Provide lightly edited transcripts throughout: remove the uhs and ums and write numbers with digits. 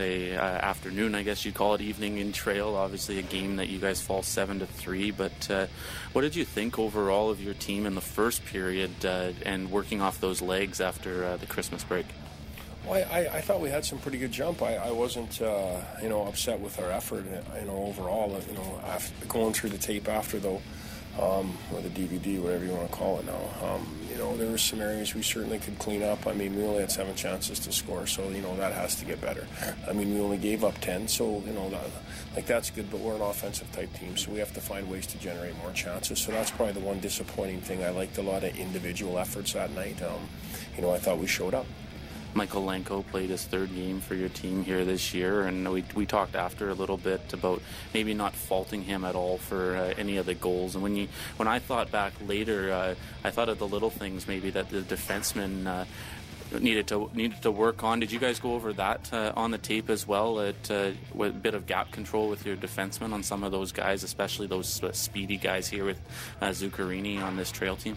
Sunday afternoon, I guess you'd call it, evening in Trail. Obviously a game that you guys fall 7-3, but what did you think overall of your team in the first period and working off those legs after the Christmas break? Well, I thought we had some pretty good jump. I wasn't, upset with our effort, overall. After going through the tape after, though, or the DVD, whatever you want to call it now, there were some areas we certainly could clean up. I mean, we only had 7 chances to score, so, that has to get better. I mean, we only gave up 10, so, that's good, but we're an offensive-type team, so we have to find ways to generate more chances. So that's probably the one disappointing thing. I liked a lot of individual efforts that night. I thought we showed up. Michael Lenko played his 3rd game for your team here this year, and we talked after a little bit about maybe not faulting him at all for any of the goals. And when I thought back later, I thought of the little things maybe that the defensemen needed to work on. Did you guys go over that on the tape as well? With a bit of gap control with your defensemen on some of those guys, especially those speedy guys here with Zuccarini on this Trail team?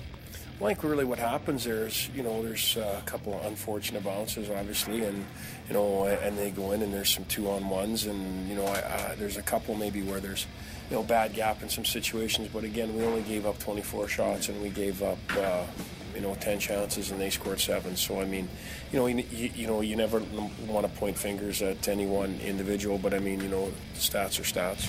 Really what happens there is, there's a couple of unfortunate bounces, obviously, and they go in and there's some 2-on-1s, and, there's a couple maybe where there's, bad gap in some situations, but again, we only gave up 24 shots and we gave up, 10 chances and they scored 7. So, I mean, you never want to point fingers at any one individual, but I mean, stats are stats.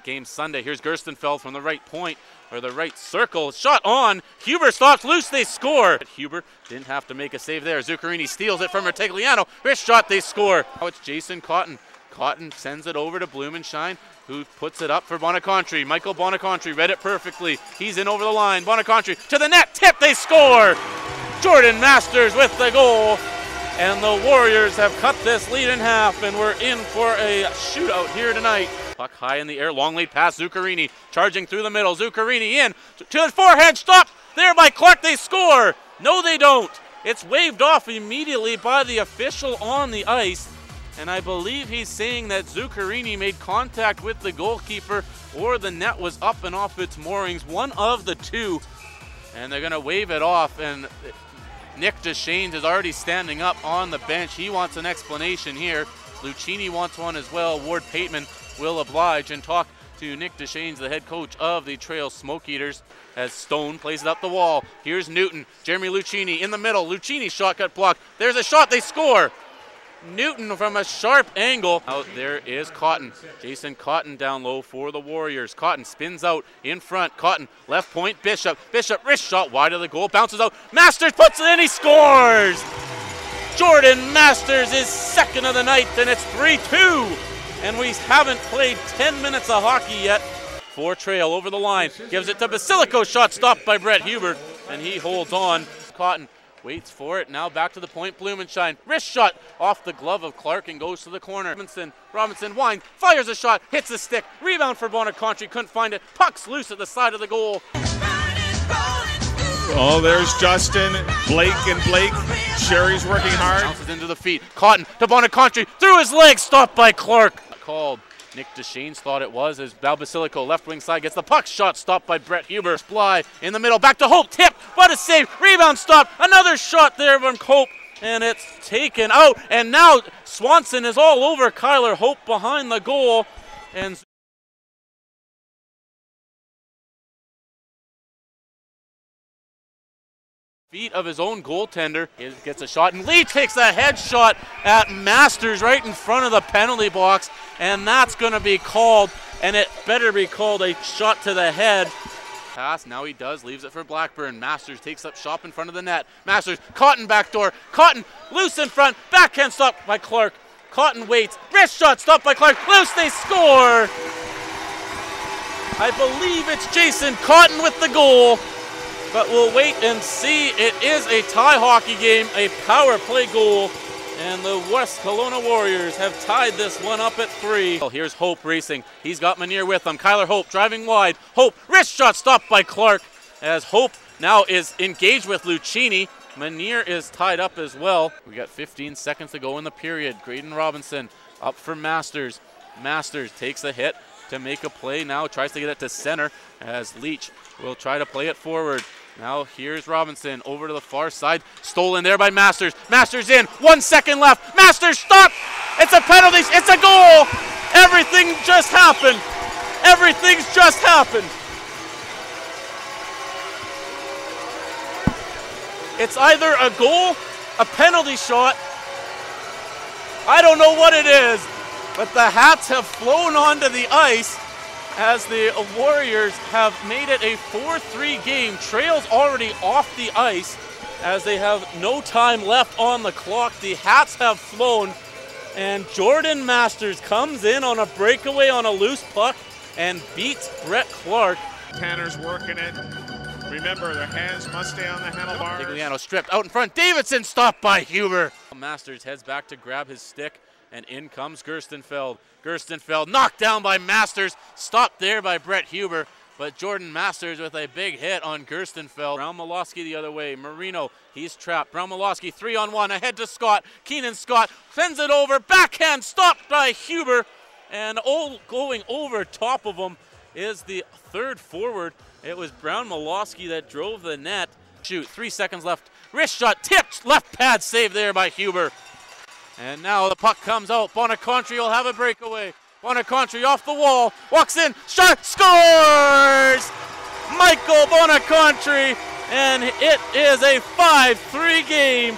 Game Sunday. Here's Gerstenfeld from the right point, or the right circle. Shot on. Huber stops loose. They score. Huber didn't have to make a save there. Zuccarini steals it from Retigliano. Wrist shot. They score. Now it's Jason Cotton. Cotton sends it over to Blumenshine, who puts it up for Bonacontri. Michael Bonacontri read it perfectly. He's in over the line. Bonacontri to the net. Tip. They score. Jordan Masters with the goal. And the Warriors have cut this lead in half, and we're in for a shootout here tonight. Puck high in the air, long lead pass, Zuccarini charging through the middle. Zuccarini in to the forehand, stop there by Clark. They score. No, they don't. It's waved off immediately by the official on the ice, and I believe he's saying that Zuccarini made contact with the goalkeeper, or the net was up and off its moorings, one of the two, and they're going to wave it off. And Nick Deschaines is already standing up on the bench. He wants an explanation here. Lucchini wants one as well. Ward Pateman will oblige and talk to Nick Deschaines, the head coach of the Trail Smoke Eaters, as Stone plays it up the wall. Here's Newton. Jeremy Lucchini in the middle. Lucchini's shot got blocked. There's a shot. They score. Newton from a sharp angle. Out there is Cotton. Jason Cotton down low for the Warriors. Cotton spins out in front. Cotton left point. Bishop. Bishop wrist shot wide of the goal. Bounces out. Masters puts it in. He scores. Jordan Masters is 2nd of the night, and it's 3-2. And we haven't played 10 minutes of hockey yet. For Trail over the line. Gives it to Basilico. Shot stopped by Brett Huber, and he holds on. Cotton waits for it. Now back to the point. Blumenshine. Wrist shot off the glove of Clark and goes to the corner. Robinson winds. Fires a shot. Hits the stick. Rebound for Bonacontri. Couldn't find it. Puck's loose at the side of the goal. Oh, there's Justin. Blake and Blake. Sherry's working hard. Bounces into the feet. Cotton to Bonacontri. Through his legs. Stopped by Clark. Called. Nick Deschaines thought it was, as Val Basilico left wing side gets the puck. Shot stopped by Brett Huber. Bly in the middle. Back to Hope. Tip. What a save. Rebound stopped. Another shot there from Hope. And it's taken out. And now Swanson is all over Kyler Hope behind the goal. And feet of his own goaltender. He gets a shot, and Lee takes a headshot at Masters right in front of the penalty box, and that's going to be called, and it better be called a shot to the head. Pass, now he does, leaves it for Blackburn. Masters takes up shop in front of the net. Masters, Cotton backdoor. Cotton loose in front, backhand stopped by Clark. Cotton waits, wrist shot stopped by Clark. Loose, they score! I believe it's Jason Cotton with the goal. but we'll wait and see. It is a tie hockey game, a power play goal, and the West Kelowna Warriors have tied this one up at 3. Well, here's Hope racing. He's got Manier with him. Kyler Hope driving wide. Hope, wrist shot stopped by Clark, as Hope now is engaged with Lucchini. Manier is tied up as well. We got 15 seconds to go in the period. Graydon Robinson up for Masters. Masters takes a hit to make a play. Now tries to get it to center as Leach will try to play it forward. Now here's Robinson over to the far side. Stolen there by Masters. Masters in. 1 second left. Masters stop. It's a penalty. It's a goal. Everything just happened. Everything's just happened. It's either a goal, a penalty shot. I don't know what it is, but the Hats have flown onto the ice as the Warriors have made it a 4-3 game. Trail's already off the ice as they have no time left on the clock. The Hats have flown, and Jordan Masters comes in on a breakaway on a loose puck and beats Brett Clark. Tanner's working it. Remember, their hands must stay on the handlebars. Tigliano stripped out in front. Davidson stopped by Huber. Masters heads back to grab his stick, and in comes Gerstenfeld. Gerstenfeld knocked down by Masters, stopped there by Brett Huber, but Jordan Masters with a big hit on Gerstenfeld. Brown Molosky the other way. Marino, he's trapped. Brown Molosky 3-on-1 ahead to Scott. Keenan Scott sends it over. Backhand stopped by Huber, and going over top of him is the third forward. It was Brown Molosky that drove the net. Shoot, 3 seconds left. Wrist shot tipped. Left pad save there by Huber. And now the puck comes out. Bonacontri will have a breakaway. Bonacontri off the wall. Walks in. Shot. Scores! Michael Bonacontri. And it is a 5-3 game.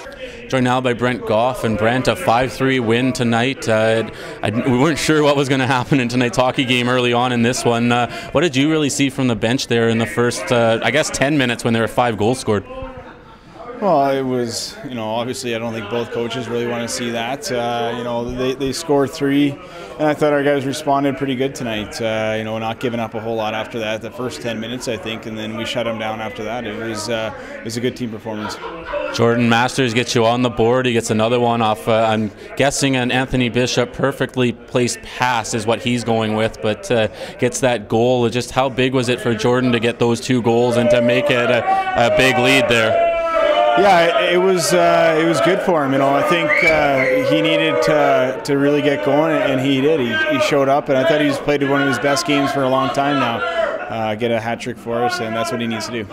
Joined now by Brent Goff, and Brent, a 5-3 win tonight. We weren't sure what was going to happen in tonight's hockey game early on in this one. What did you really see from the bench there in the first, 10 minutes when there were 5 goals scored? Well, it was, obviously I don't think both coaches really want to see that. They scored 3, and I thought our guys responded pretty good tonight. Not giving up a whole lot after that. The first 10 minutes, I think, and then we shut them down after that. It was a good team performance. Jordan Masters gets you on the board. He gets another one off, I'm guessing, an Anthony Bishop perfectly placed pass is what he's going with, but gets that goal. Just how big was it for Jordan to get those 2 goals and to make it a big lead there? Yeah, it was good for him. I think he needed to really get going, and he did. He showed up, and I thought he's played one of his best games for a long time now. Get a hat trick for us, and that's what he needs to do.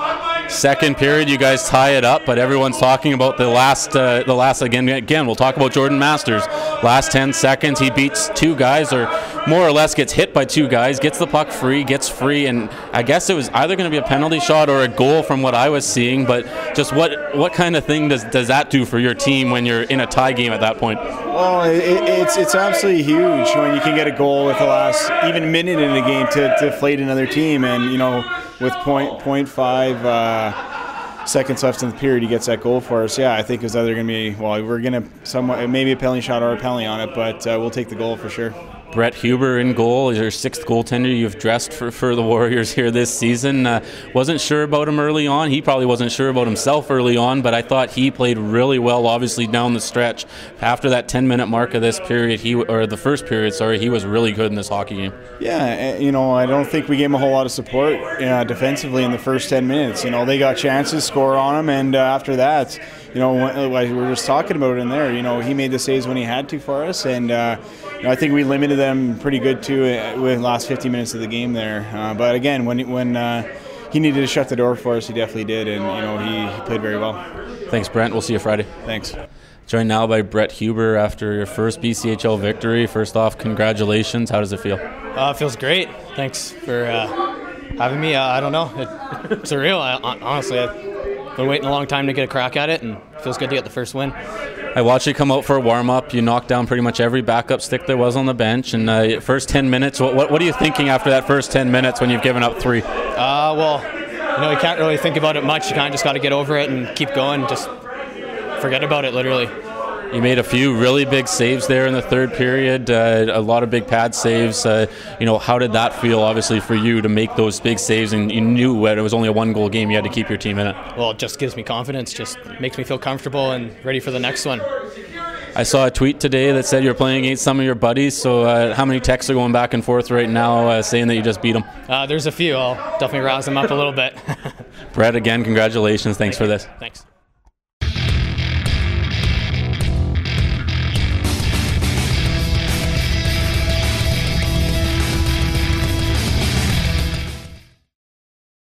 Second period, you guys tie it up, but everyone's talking about the last again. We'll talk about Jordan Masters. Last 10 seconds, he beats 2 guys, or more or less gets hit by 2 guys, gets the puck free, gets free, and I guess it was either going to be a penalty shot or a goal from what I was seeing. But just what kind of thing does that do for your team when you're in a tie game at that point? Well, it's absolutely huge when you can get a goal with the last even minute in the game to deflate another team, and with 0.5 seconds left in the period, he gets that goal for us. Yeah, I think it's either going to be, we're going to maybe a penalty shot or a penalty on it, but we'll take the goal for sure. Brett Huber in goal is your 6th goaltender you've dressed for the Warriors here this season. Wasn't sure about him early on. He probably wasn't sure about himself early on, but I thought he played really well, obviously, down the stretch. After that 10-minute mark of this period, the first period, he was really good in this hockey game. Yeah, I don't think we gave him a whole lot of support defensively in the first 10 minutes. They got chances, score on him, and after that, we were just talking about it in there. He made the saves when he had to for us, and I think we limited them pretty good too with the last 50 minutes of the game there. But again, when he needed to shut the door for us, he definitely did, and he played very well. Thanks, Brent. We'll see you Friday. Thanks. Joined now by Brett Huber after your first BCHL victory. First off, congratulations. How does it feel? It feels great. Thanks for having me. I don't know. It's surreal. Honestly, I've been waiting a long time to get a crack at it, and it feels good to get the first win. I watched you come out for a warm-up. You knocked down pretty much every backup stick there was on the bench. And first 10 minutes, what are you thinking after that first 10 minutes when you've given up 3? You can't really think about it much. You kind of just got to get over it and keep going. Just forget about it, literally. You made a few really big saves there in the third period, a lot of big pad saves. How did that feel, obviously, for you to make those big saves, and you knew when it was only a one-goal game, you had to keep your team in it? Well, it just gives me confidence, just makes me feel comfortable and ready for the next one. I saw a tweet today that said you're playing against some of your buddies, so how many texts are going back and forth right now saying that you just beat them? There's a few. I'll definitely rouse them up a little bit. Brett, again, congratulations. Thanks for this. Thanks.